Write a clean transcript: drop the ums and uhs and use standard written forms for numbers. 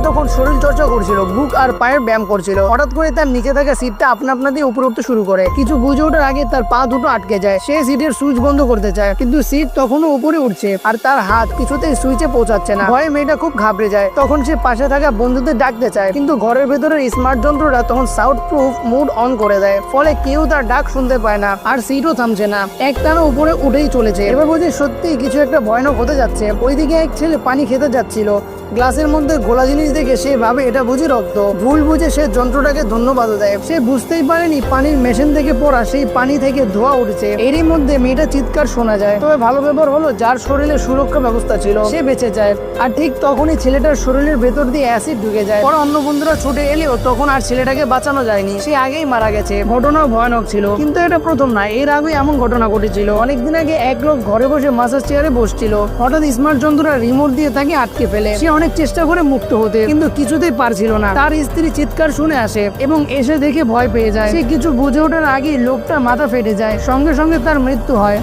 তখন শরীর চর্চা করছিল, বুক আর পায়ের ব্যায়াম করছিল। হঠাৎ করে তার নিচে থাকা সিটটা আপনা দিয়ে উপরে উঠতে শুরু করে। কিছু বুঝে ওঠার আগে তার পা দুটো আটকে যায়। সে সিটের সুইচ বন্ধ করতে চায়, কিন্তু সিট তখনও উপরে উঠছে আর তার হাত কিছুতেই সুইচে পৌঁছাচ্ছে না। ভয়ে মেয়েটা খুব ঘাবড়ে যায়। তখন সে পাশে থাকা বন্ধুদের ডাকতে চায়, কিন্তু ঘরের ভেতরের স্মার্ট যন্ত্রটা তখন সাউন্ড প্রুফ মোড অন করে দেয়। ফলে কেউ তার ডাক শুনতে পায় না আর সিটও থামছে না, একটানা উপরে উঠেই চলেছে। এবার বুঝে সত্যি কিছু একটা ভয়ানক হতে যাচ্ছে। ওইদিকে এক ছেলে পানি খেতে যাচ্ছিল। গ্লাসের মধ্যে গোলা জিনিস দেখে সে ভাবে এটা বুঝি রক্ত। ভুল বুঝে সে যন্ত্রটাকে ধন্যবাদ দেয়। সে বুঝতেই পারেনি পানির মেশিন থেকে পড়া সেই পানি থেকে ধোয়া উঠছে। এরই মধ্যে মেয়েটা চিৎকার শোনা যায়। তবে ভালো ব্যাপার হলো যার শরীরে সুরক্ষা ব্যবস্থা ছিল সে বেঁচে যায়। আর ঠিক তখনই ছেলেটার শরীরের ভেতর দিয়ে অ্যাসিড ঢুকে যায়। পরে অন্য বন্ধুরা ছুটে এলেও তখন আর ছেলেটাকে বাঁচানো যায়নি, সে আগেই মারা গেছে। ঘটনাও ভয়ানক ছিল, কিন্তু এটা প্রথম না, এর আগে এমন ঘটনা ঘটেছিল। অনেকদিন আগে এক লোক ঘরে বসে মাসাজ চেয়ারে বসছিল। হঠাৎ স্মার্ট যন্ত্রটা রিমোট দিয়ে তাকে আটকে ফেলে। সে অনেক চেষ্টা করে মুক্ত হতে, কিন্তু কিছুতেই পারছিল না। তার স্ত্রী চিৎকার শুনে আসে এবং এসে দেখে ভয় পেয়ে যায়। সে কিছু বুঝে ওঠার আগেই লোকটা মাথা ফেটে যায়, সঙ্গে সঙ্গে তার মৃত্যু হয়।